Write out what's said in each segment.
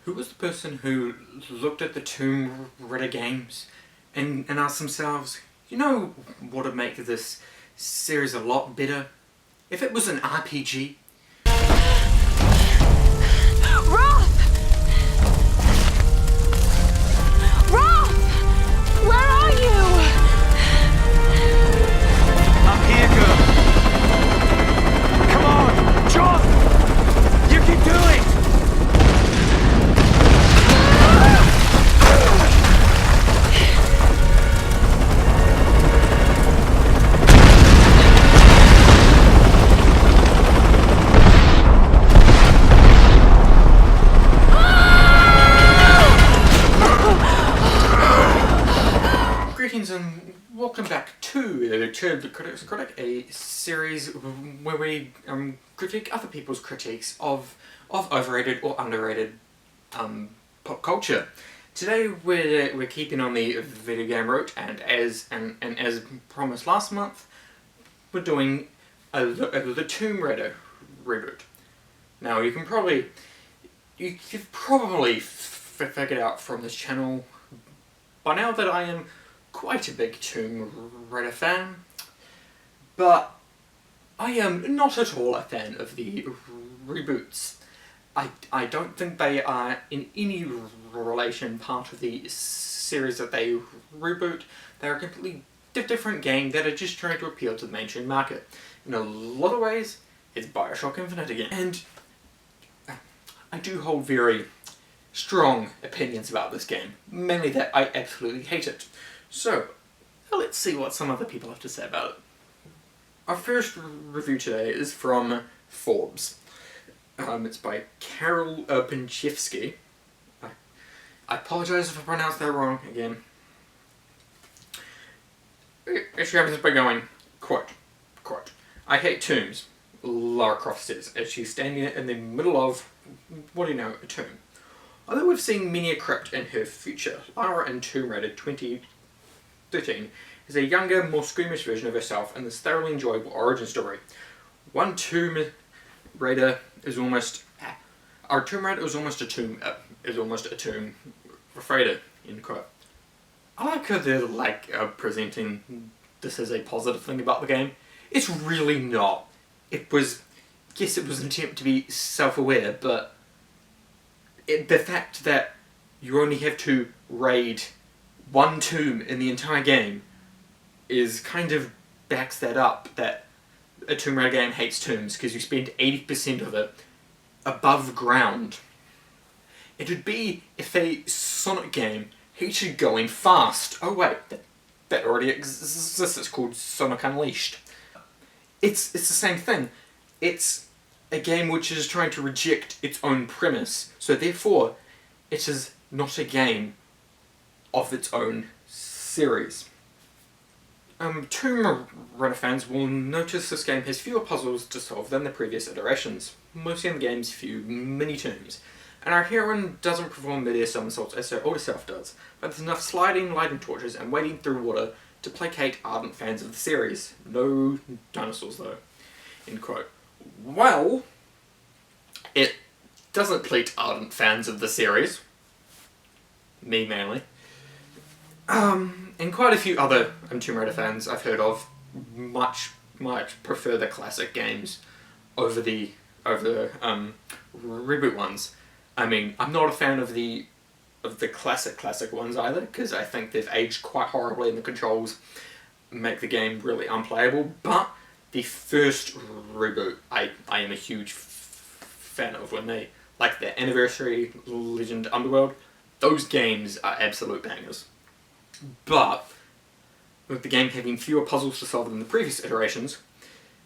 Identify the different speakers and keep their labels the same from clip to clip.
Speaker 1: Who was the person who looked at the Tome Raider games and asked themselves, you know what would make this series a lot better? If it was an RPG?
Speaker 2: Roth! Roth! Where are you?
Speaker 3: I'm here, girl. Come on, John! You can do it!
Speaker 1: Greetings and welcome back to the Critic, a series where we critique other people's critiques of overrated or underrated pop culture. Today we're keeping on the video game route, and as promised last month, we're doing the Tome Raider reboot. Now you've probably figured out from this channel by now that I am quite a big Tome Raider fan, but I am not at all a fan of the reboots. I don't think they are in any relation part of the series that they reboot. They're a completely different game that are just trying to appeal to the mainstream market. In a lot of ways, it's Bioshock Infinite again. And I do hold very strong opinions about this game, mainly that I absolutely hate it. So, let's see what some other people have to say about it. Our first review today is from Forbes. It's by Karol Penchevsky. I apologise if I pronounced that wrong again. She opens by going, quote, "I hate tombs," Lara Croft says, as she's standing in the middle of, what do you know, a tomb. Although we've seen many a crypt in her future, Lara in Tome Raider 2013 is a younger, more squeamish version of herself in this thoroughly enjoyable origin story. One Tome Raider is almost... Our Tome Raider is almost a tomb... Raider, end quote. I like how they're presenting this as a positive thing about the game. It's really not. Yes, it was an attempt to be self-aware, but the fact that you only have to raid one tomb in the entire game is kind of backs that up, that a Tome Raider game hates tombs because you spend 80% of it above ground. It would be if a Sonic game hated going fast. Oh wait, that already exists. It's called Sonic Unleashed. It's the same thing. It's a game which is trying to reject its own premise, so therefore it is not a game of its own series. Tome Raider fans will notice this game has fewer puzzles to solve than the previous iterations, mostly in the game's few mini-tombs, and our heroine doesn't perform mid-air somersaults as her older self does, but there's enough sliding, lighting torches, and wading through water to placate ardent fans of the series. No dinosaurs though. End quote. Well, it doesn't please ardent fans of the series. Me mainly. And quite a few other Tome Raider fans I've heard of much prefer the classic games over the reboot ones. I mean, I'm not a fan of the classic ones either, because I think they've aged quite horribly and the controls make the game really unplayable, but the first reboot I am a huge fan of. When they, like the Anniversary, Legend, Underworld, those games are absolute bangers. But with the game having fewer puzzles to solve than the previous iterations,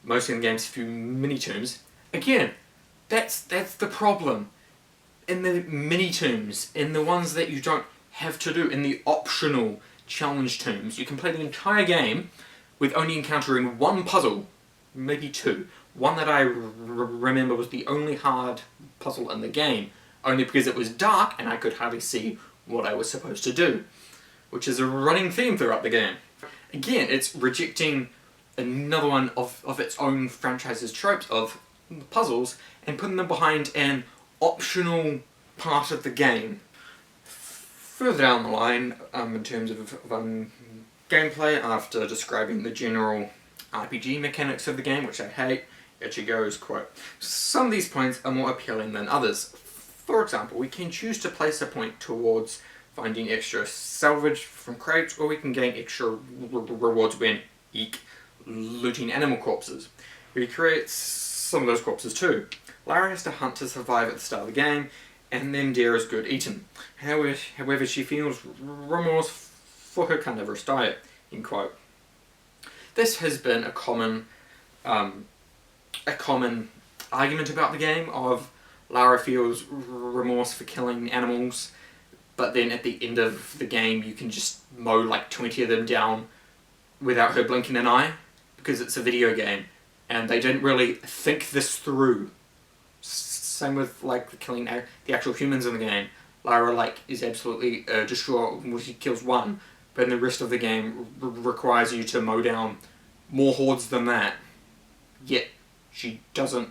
Speaker 1: mostly in the game's few mini-tombs, again, that's the problem. In the mini-tombs, in the ones that you don't have to do, in the optional challenge tombs, you can play the entire game with only encountering one puzzle, maybe two. One that I remember was the only hard puzzle in the game, only because it was dark and I could hardly see what I was supposed to do, which is a running theme throughout the game. Again, it's rejecting another one of its own franchise's tropes of puzzles and putting them behind an optional part of the game. Further down the line, in terms of gameplay, after describing the general RPG mechanics of the game, which I hate, Itchy goes, quote, "Some of these points are more appealing than others. For example, we can choose to place a point towards finding extra salvage from crates, or we can gain extra rewards when, looting animal corpses. We create some of those corpses too. Lara has to hunt to survive at the start of the game, and then Dare is good eaten. However, she feels remorse for her carnivorous diet," end quote. This has been a common argument about the game of Lara feels remorse for killing animals, but then at the end of the game you can just mow like 20 of them down without her blinking an eye, because it's a video game, and they didn't really think this through. Same with like killing the actual humans in the game. Lara like is absolutely distraught when she kills one, but in the rest of the game requires you to mow down more hordes than that. Yet she doesn't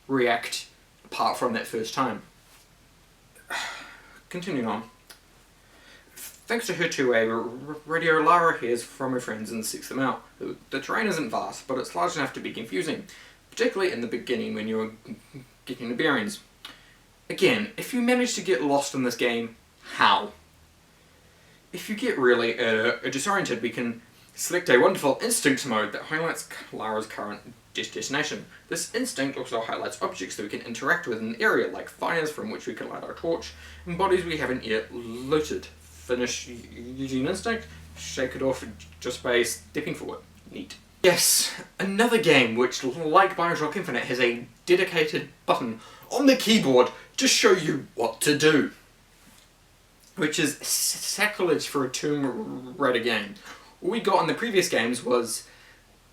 Speaker 1: react apart from that first time. Continuing on. Thanks to her two-way radio, Lara hears from her friends and seeks them out. The terrain isn't vast, but it's large enough to be confusing, particularly in the beginning when you're getting the bearings. Again, if you manage to get lost in this game, how? If you get really disoriented, we can select a wonderful instinct mode that highlights Lara's current destination. This instinct also highlights objects that we can interact with in the area, like fires from which we can light our torch, and bodies we haven't yet looted. Finish using instinct, shake it off just by stepping forward. Neat. Yes, another game which, like Bioshock Infinite, has a dedicated button on the keyboard to show you what to do. Which is sacrilege for a Tomb Raider game. All we got in the previous games was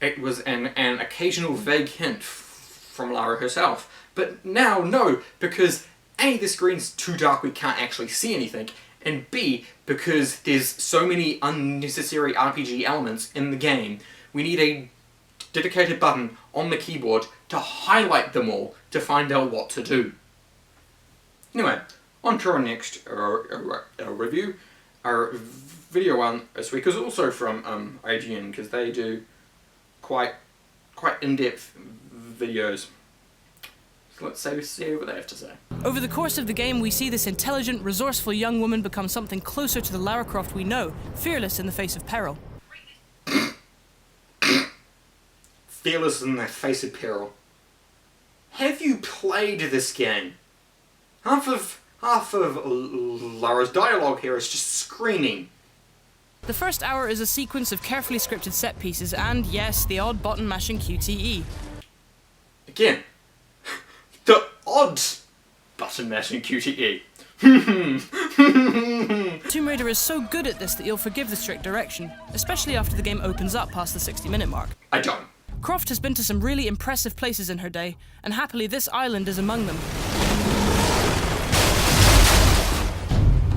Speaker 1: an occasional vague hint from Lara herself. But now, no, because A, the screen's too dark we can't actually see anything, and B, because there's so many unnecessary RPG elements in the game, we need a dedicated button on the keyboard to highlight them all to find out what to do. Anyway, on to our next review. Our video one this week is also from IGN, because they do quite in-depth videos. So let's see what they have to say.
Speaker 4: Over the course of the game, we see this intelligent, resourceful young woman become something closer to the Lara Croft we know, fearless in the face of peril.
Speaker 1: Fearless in the face of peril. Have you played this game? Half of Lara's dialogue here is just screaming.
Speaker 4: The first hour is a sequence of carefully scripted set pieces and, yes, the odd button mashing QTE.
Speaker 1: Again, the odd button mashing QTE.
Speaker 4: Tomb Raider is so good at this that you'll forgive the strict direction, especially after the game opens up past the 60-minute mark.
Speaker 1: I don't.
Speaker 4: Croft has been to some really impressive places in her day, and happily this island is among them.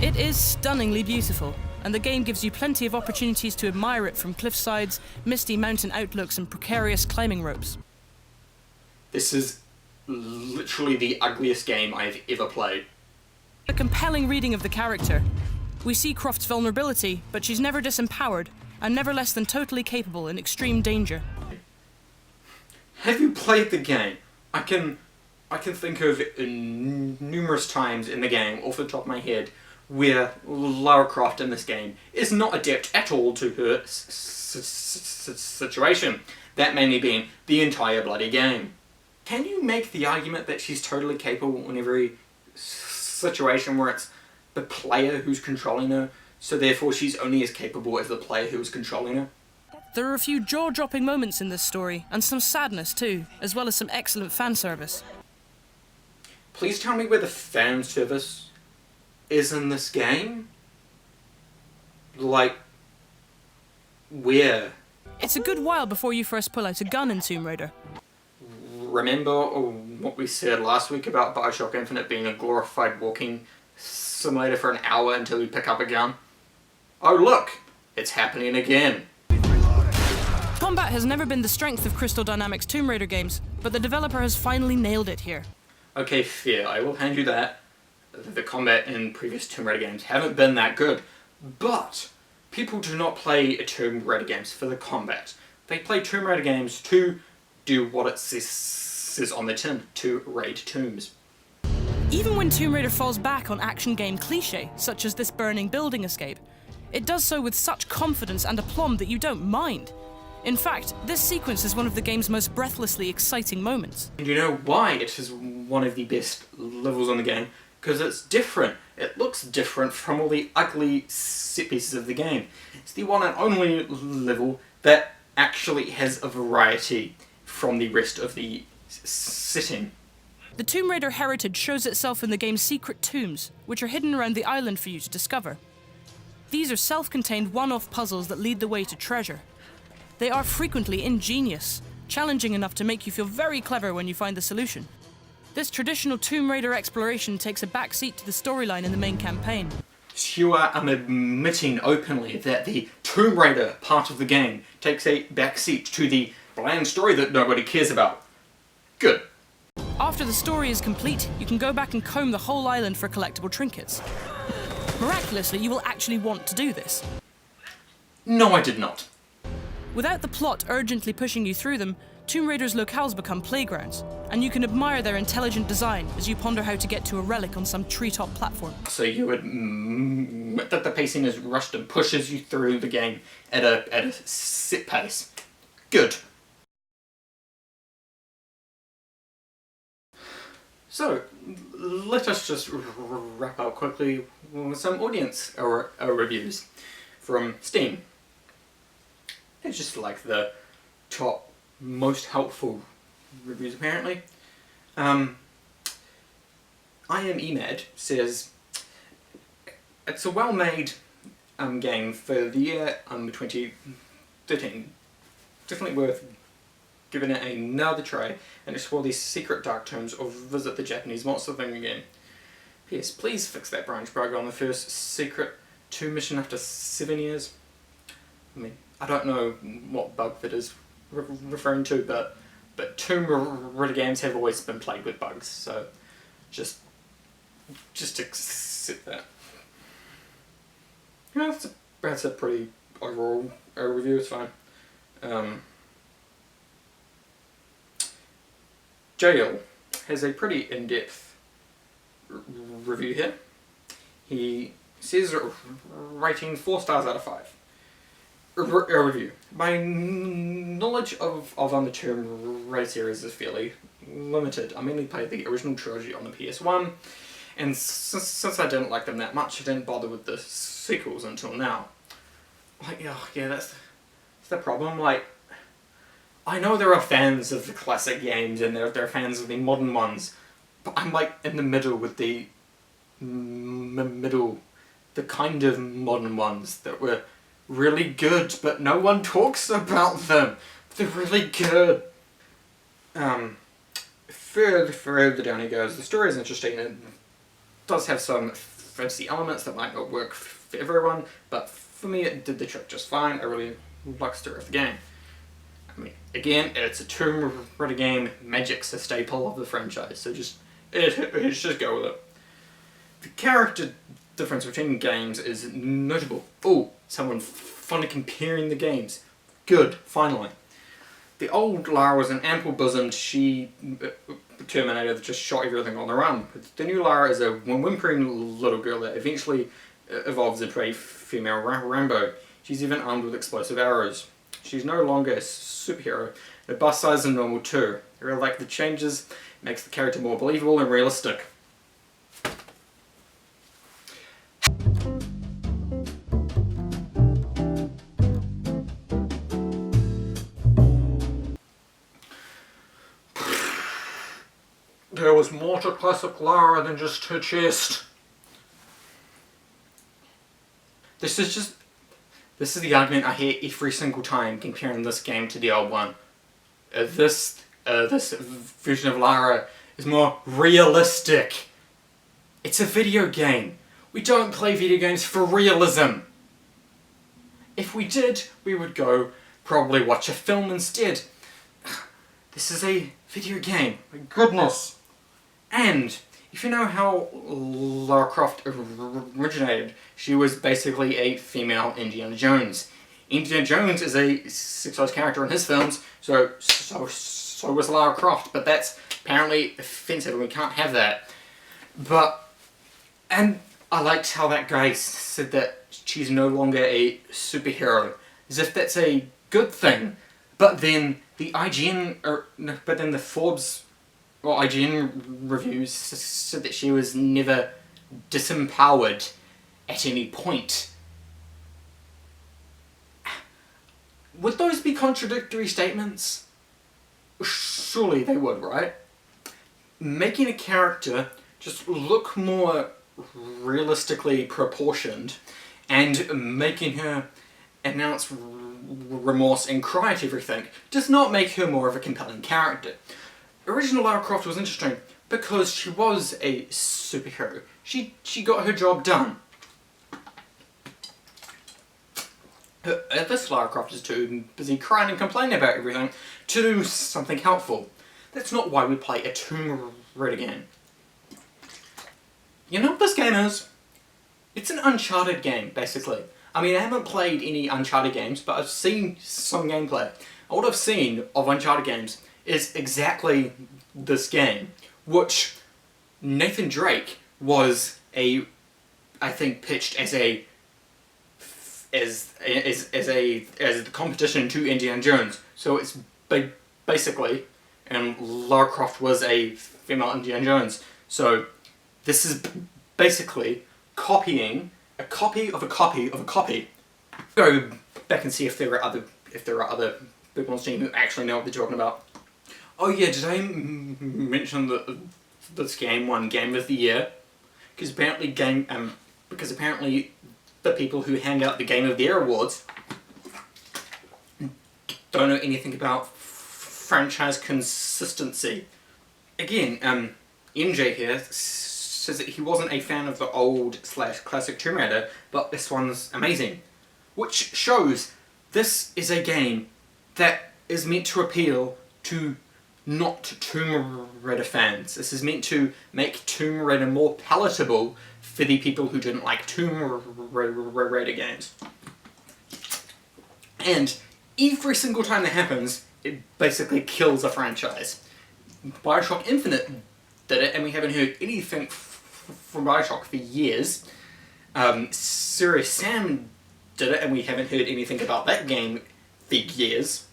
Speaker 4: It is stunningly beautiful, and the game gives you plenty of opportunities to admire it from cliffsides, misty mountain outlooks, and precarious climbing ropes.
Speaker 1: This is literally the ugliest game I've ever played.
Speaker 4: A compelling reading of the character. We see Croft's vulnerability, but she's never disempowered, and never less than totally capable in extreme danger.
Speaker 1: Have you played the game? I can think of numerous times in the game, off the top of my head, where Lara Croft in this game is not adept at all to her situation. That mainly being the entire bloody game. Can you make the argument that she's totally capable in every situation where it's the player who's controlling her, so therefore she's only as capable as the player who is controlling her?
Speaker 4: There are a few jaw-dropping moments in this story, and some sadness too, as well as some excellent fan service.
Speaker 1: Please tell me where the fan service is in this game? Like, where?
Speaker 4: It's a good while before you first pull out a gun in Tomb Raider.
Speaker 1: Remember what we said last week about Bioshock Infinite being a glorified walking simulator for an hour until you pick up a gun? Oh look, it's happening again.
Speaker 4: Combat has never been the strength of Crystal Dynamics' Tomb Raider games, but the developer has finally nailed it here.
Speaker 1: Okay, fair, I will hand you that. The combat in previous Tomb Raider games haven't been that good, but people do not play Tomb Raider games for the combat. They play Tomb Raider games to do what it says on the tin, to raid tombs.
Speaker 4: Even when Tomb Raider falls back on action game cliché, such as this burning building escape, it does so with such confidence and aplomb that you don't mind. In fact, this sequence is one of the game's most breathlessly exciting moments.
Speaker 1: And you know why it is one of the best levels on the game? Because it's different. It looks different from all the ugly set pieces of the game. It's the one and only level that actually has a variety from the rest of the setting.
Speaker 4: The Tomb Raider heritage shows itself in the game's secret tombs, which are hidden around the island for you to discover. These are self-contained one-off puzzles that lead the way to treasure. They are frequently ingenious, challenging enough to make you feel very clever when you find the solution. This traditional Tomb Raider exploration takes a backseat to the storyline in the main campaign.
Speaker 1: You are admitting openly that the Tomb Raider part of the game takes a backseat to the bland story that nobody cares about. Good.
Speaker 4: After the story is complete, you can go back and comb the whole island for collectible trinkets. Miraculously, you will actually want to do this.
Speaker 1: No, I did not.
Speaker 4: Without the plot urgently pushing you through them, Tomb Raider's locales become playgrounds, and you can admire their intelligent design as you ponder how to get to a relic on some treetop platform.
Speaker 1: So you admit that the pacing is rushed and pushes you through the game at a set pace. Good. So, let us just wrap up quickly with some audience reviews from Steam. It's just like the top most helpful reviews apparently. I Am Emad says, it's a well-made game for the year 2013. Definitely worth giving it another try and explore these secret dark tombs or visit the Japanese monster thing again. P.S. Please fix that branch bug on the first secret tomb mission after 7 years. I mean, I don't know what bug that is referring to, but Tomb Raider games have always been plagued with bugs, so just accept that. Yeah, that's a pretty overall review. It's fine. Jail has a pretty in-depth review here. He says rating 4 stars out of 5. A review. My knowledge of the Tomb Raider series is fairly limited. I mainly played the original trilogy on the PS1, and since I didn't like them that much, I didn't bother with the sequels until now. Like, oh, yeah, that's the problem. Like, I know there are fans of the classic games and there are fans of the modern ones, but I'm like in the middle with the the kind of modern ones that were really good, but no one talks about them. They're really good. Further down he goes, the story is interesting and does have some fancy elements that might not work for everyone, but for me it did the trick just fine. I really like the story of the game. I mean, again, it's a Tomb Raider game, magic's a staple of the franchise, so just go with it. The character difference between games is notable. Oh, someone finally comparing the games. Good, finally. The old Lara was an ample-bosomed Terminator that just shot everything on the run. The new Lara is a whimpering little girl that eventually evolves into a female Rambo. She's even armed with explosive arrows. She's no longer a superhero. Her bust size is normal too. I really like the changes, makes the character more believable and realistic. There was more to classic Lara than just her chest. This is the argument I hear every single time comparing this game to the old one. This version of Lara is more realistic. It's a video game. We don't play video games for realism. If we did, we would go probably watch a film instead. This is a video game. My goodness. And if you know how Lara Croft originated, she was basically a female Indiana Jones. Indiana Jones is a sexualized character in his films, so was Lara Croft, but that's apparently offensive and we can't have that. And I liked how that guy said that she's no longer a superhero, as if that's a good thing. But then the Forbes or IGN reviews said that she was never disempowered at any point. Would those be contradictory statements? Surely they would, right? Making a character just look more realistically proportioned and making her announce remorse and cry at everything does not make her more of a compelling character. Original Lara Croft was interesting because she was a superhero. She got her job done. This Lara Croft is too busy crying and complaining about everything to do something helpful. That's not why we play a Tome Raider game. You know what this game is? It's an Uncharted game, basically. I mean, I haven't played any Uncharted games, but I've seen some gameplay. What I've seen of Uncharted games is exactly this game, which Nathan Drake was I think pitched as the competition to Indiana Jones. So it's basically, and Lara Croft was a female Indiana Jones. So this is basically copying a copy of a copy of a copy. Go back and see if there are other people on Steam who actually know what they're talking about. Oh yeah, did I mention that this game won Game of the Year? Because apparently the people who hand out the Game of the Year awards don't know anything about franchise consistency. Again, MJ here says that he wasn't a fan of the old/classic Tomb Raider, but this one's amazing. Which shows this is a game that is meant to appeal to not Tomb Raider fans. This is meant to make Tomb Raider more palatable for the people who didn't like Tomb Raider games. And every single time that happens, it basically kills a franchise. Bioshock Infinite did it, and we haven't heard anything from Bioshock for years. Serious Sam did it, and we haven't heard anything about that game for years.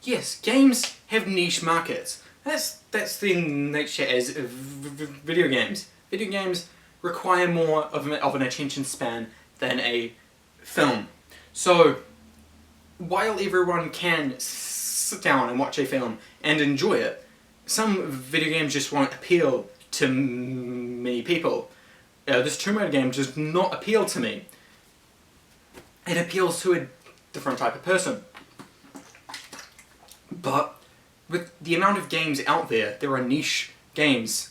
Speaker 1: Yes, games have niche markets. That's the nature as video games. Video games require more of an attention span than a film. So, while everyone can sit down and watch a film and enjoy it, some video games just won't appeal to many people. This Tomb Raider game does not appeal to me. It appeals to a different type of person. But with the amount of games out there, there are niche games.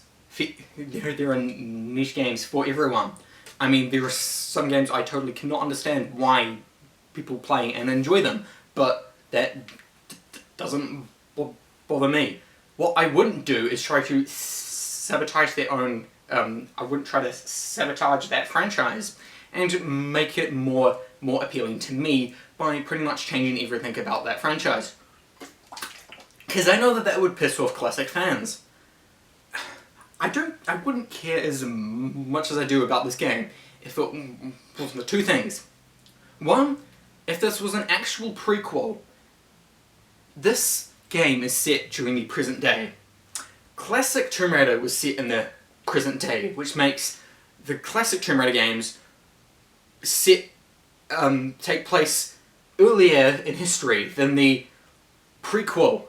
Speaker 1: There are niche games for everyone. I mean, there are some games I totally cannot understand why people play and enjoy them, but that doesn't bother me. What I wouldn't do is try to sabotage their own. I wouldn't try to sabotage that franchise and make it more appealing to me by pretty much changing everything about that franchise. Because I know that would piss off classic fans. I wouldn't care as much as I do about this game if it wasn't the two things. One, if this was an actual prequel. This game is set during the present day. Classic Tomb Raider was set in the present day, which makes the classic Tomb Raider games take place earlier in history than the prequel,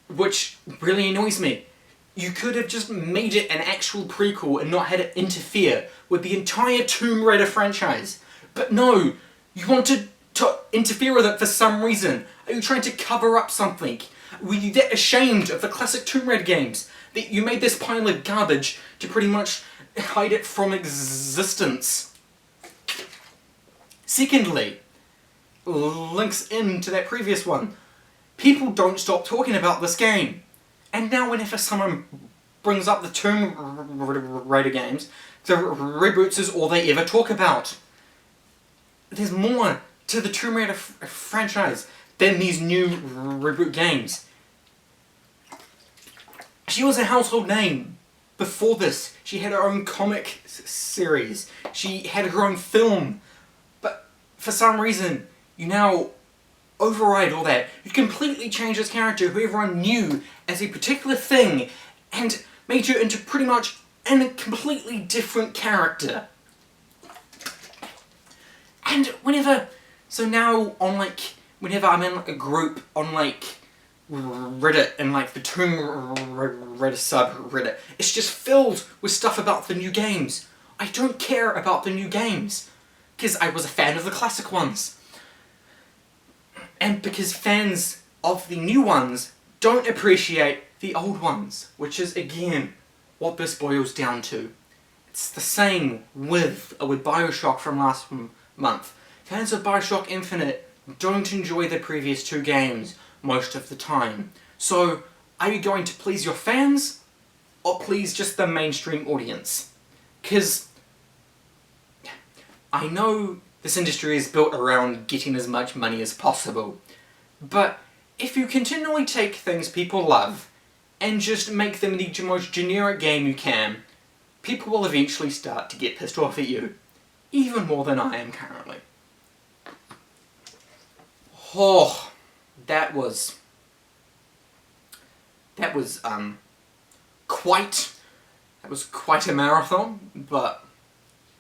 Speaker 1: which really annoys me. You could have just made it an actual prequel and not had it interfere with the entire Tomb Raider franchise. But no, you wanted to interfere with it for some reason. Are you trying to cover up something? Were you that ashamed of the classic Tomb Raider games that you made this pile of garbage to pretty much hide it from existence? Secondly, links into that previous one. People don't stop talking about this game. And now whenever someone brings up the Tomb Raider games, the reboots is all they ever talk about. There's more to the Tomb Raider franchise than these new reboot games. She was a household name before this. She had her own comic series. She had her own film. But for some reason, you now override all that. You completely change this character who everyone knew as a particular thing and made her into pretty much a completely different character. And so now on whenever I'm in a group on Reddit and the Tomb Raider subreddit, it's just filled with stuff about the new games. I don't care about the new games, because I was a fan of the classic ones. And because fans of the new ones don't appreciate the old ones, which is, again, what this boils down to. It's the same with Bioshock from last month. Fans of Bioshock Infinite don't enjoy the previous two games most of the time. So, are you going to please your fans, or please just the mainstream audience? Because I know this industry is built around getting as much money as possible, but if you continually take things people love and just make them the most generic game you can, people will eventually start to get pissed off at you, even more than I am currently. Oh, that was quite a marathon, but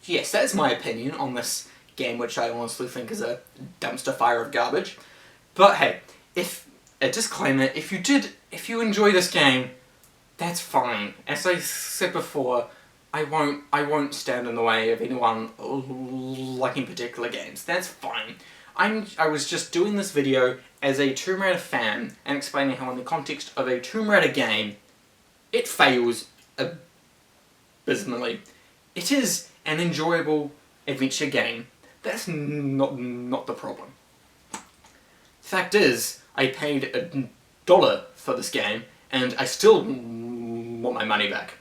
Speaker 1: yes, that's my opinion on this game, which I honestly think is a dumpster fire of garbage. But hey, a disclaimer, if you enjoy this game, that's fine. As I said before, I won't stand in the way of anyone liking particular games. That's fine. I was just doing this video as a Tomb Raider fan and explaining how in the context of a Tomb Raider game, it fails abysmally. It is an enjoyable adventure game. That's not the problem. Fact is, I paid $1 for this game, and I still want my money back.